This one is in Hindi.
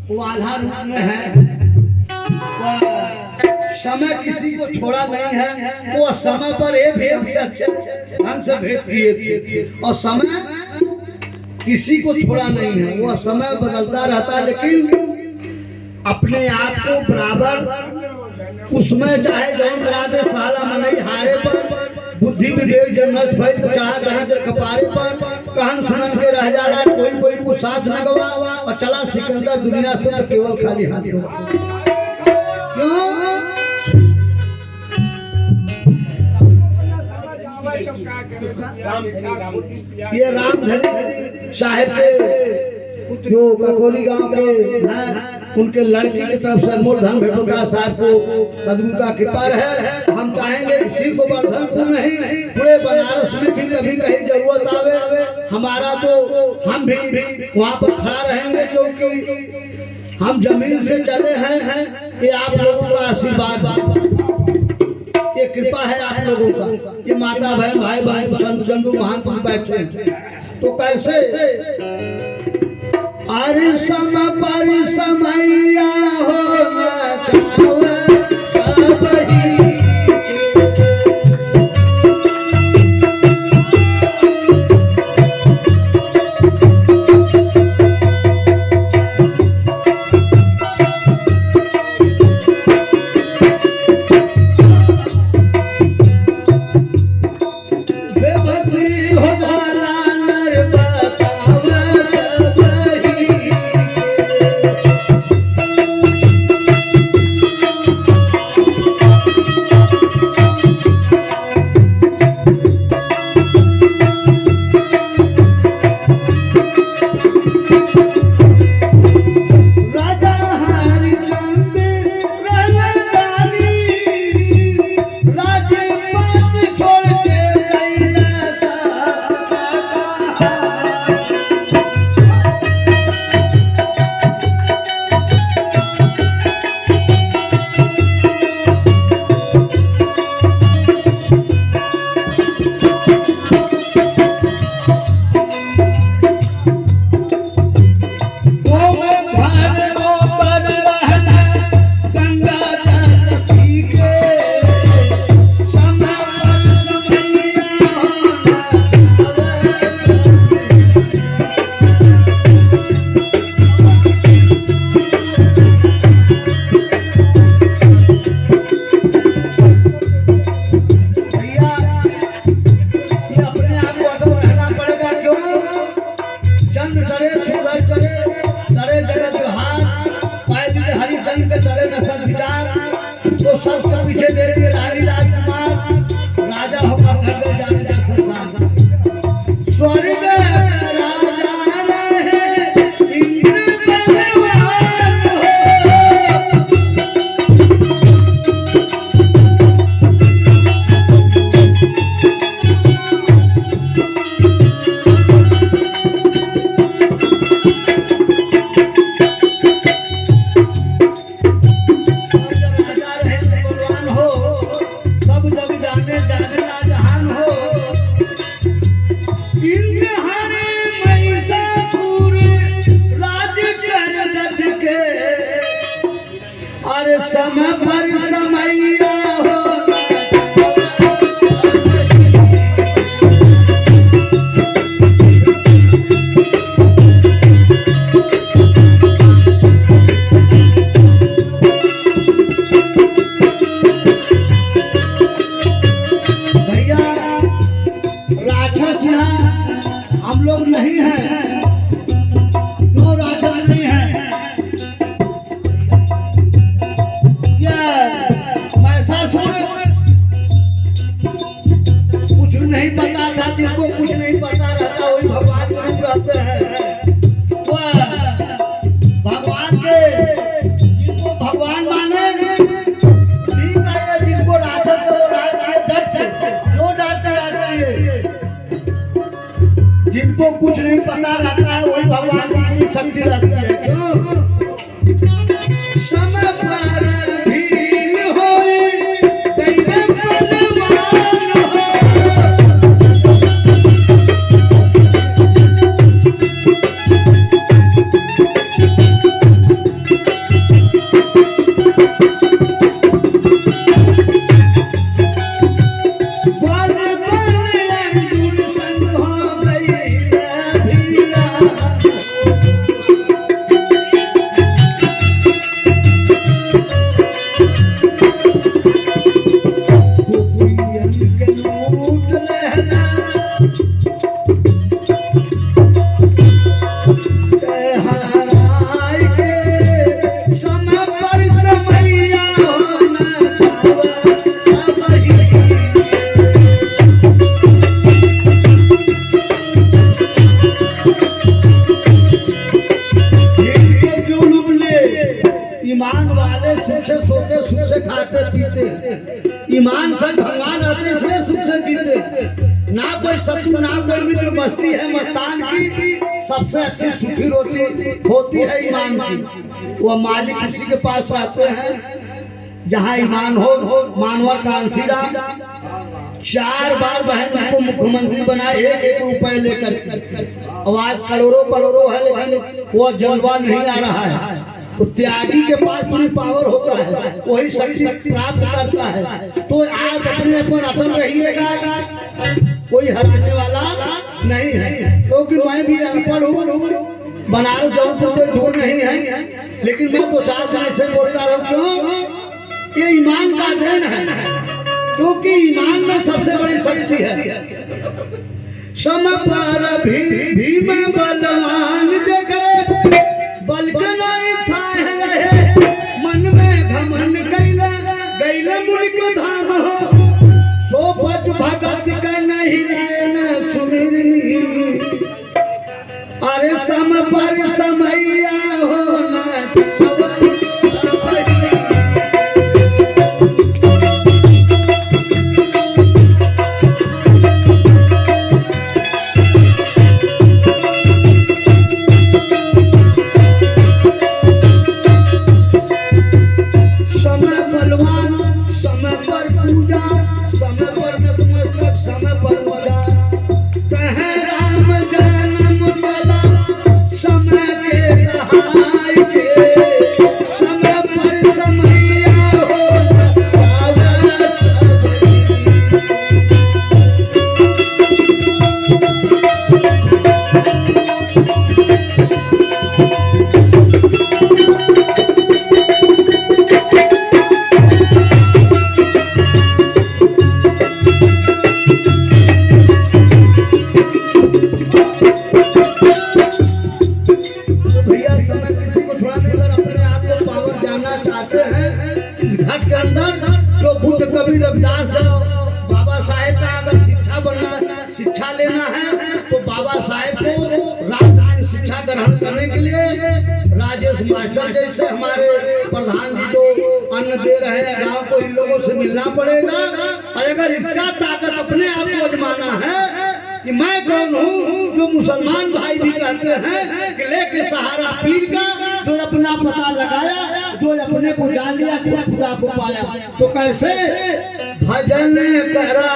वो आल्हा रूप में है। वह समय किसी को छोड़ा नहीं है। वो समय पर ये भी हमसे अच्छे ढंग से भेंट किए थे और समय किसी को छोड़ा नहीं है। वो समय बदलता रहता है लेकिन अपने आप को बराबर उसमें चाहे जौन करा दे साला मनई हारे पर बुद्धि विवेक जन्नत भइल तो चढ़ा दहर कपारे पर कहन सुनन के रह जाला कोई कोई को साथ न गवा और चला सिकंदर दुनिया से तो केवल खाली हाथ होगा। क्यों ये रामधनी साहेब के जो ककोली गांव के हैं उनके लड़की की तरफ से अनमोल धन भेटुका साहब को सदगुरु का कृपा है। हम चाहेंगे किसी को वर्धन को नहीं पूरे बनारस में भी कभी कहीं जरूरत आवे हमारा तो हम भी वहाँ पर खड़ा रहेंगे क्योंकि हम जमीन से चले हैं। ये आप लोगों का आशीर्वाद ये कृपा है आप लोगों का। ये माता बहन भाई बहन संत जंडू महान पुरुष बैठे तो कैसे अरे सम पर समैया होना चाहे सब ही समय पर समैया भैया राक्षस यहाँ हम लोग नहीं हैं। क्यों राक्षस नहीं है? कुछ नहीं पता था, जिनको कुछ नहीं पता रहता वही भगवान के रूप रहते हैं। वह भगवान के जिनको भगवान माने ठीक है, जिनको राक्षस तो जिनको कुछ नहीं पता रहता है वही भगवान की शक्ति रहती है। क्यों समय पर ईमान वाले सुख से सोते, सुख से खाते पीते हैं। ईमान से भगवान रहते इसलिए सुख से जीते हैं। ना कोई शत्रु ना कोई मित्र, मस्ती है मस्तान की, सबसे अच्छी सूखी रोटी होती है ईमान की। वो मालिक उसी के पास रहते हैं जहाँ ईमान हो। मानवर कांसीराम 4 बार बहन को मुख्यमंत्री बना, 1-1 रुपए लेकर। आवाज करोड़ों है लेकिन वो जलवा नहीं आ रहा है। तो त्यागी के पास पूरी पावर होता है, वही शक्ति प्राप्त करता है। तो आप अपने ऊपर अटल रहिएगा, कोई हराने वाला नहीं है। क्योंकि मैं भी अनपढ़ हूँ, बनारस जाऊँ तो कोई दूर नहीं है, लेकिन मैं 2-4 दिन से बोलता रहूँ। ये ईमान का देन है, क्योंकि ईमान में सबसे बड़ी शक्ति है। सम पर भीम बलवान जगरे, बल के नहीं था रहे, मन में घमंड गैला मुल्क धाम हो। सो बच भगत का नहीं लायन सुमिरनी, अरे सम पर समैया हो न शिक्षा लेना है तो बाबा साहेब को राजनीतिक शिक्षा ग्रहण करने के लिए राजेश मास्टर जैसे हमारे प्रधान जी जो अन्न दे रहे हैं गांव को, इन लोगों से मिलना पड़ेगा। और अगर इसका ताकत अपने आप को आजमाना है कि मैं कौन हूँ, जो मुसलमान भाई भी कहते हैं कि लेके सहारा पीर का, जो अपना पता लगाया, जो अपने को जान लिया, खुदा को पाया। तो कैसे भजन करा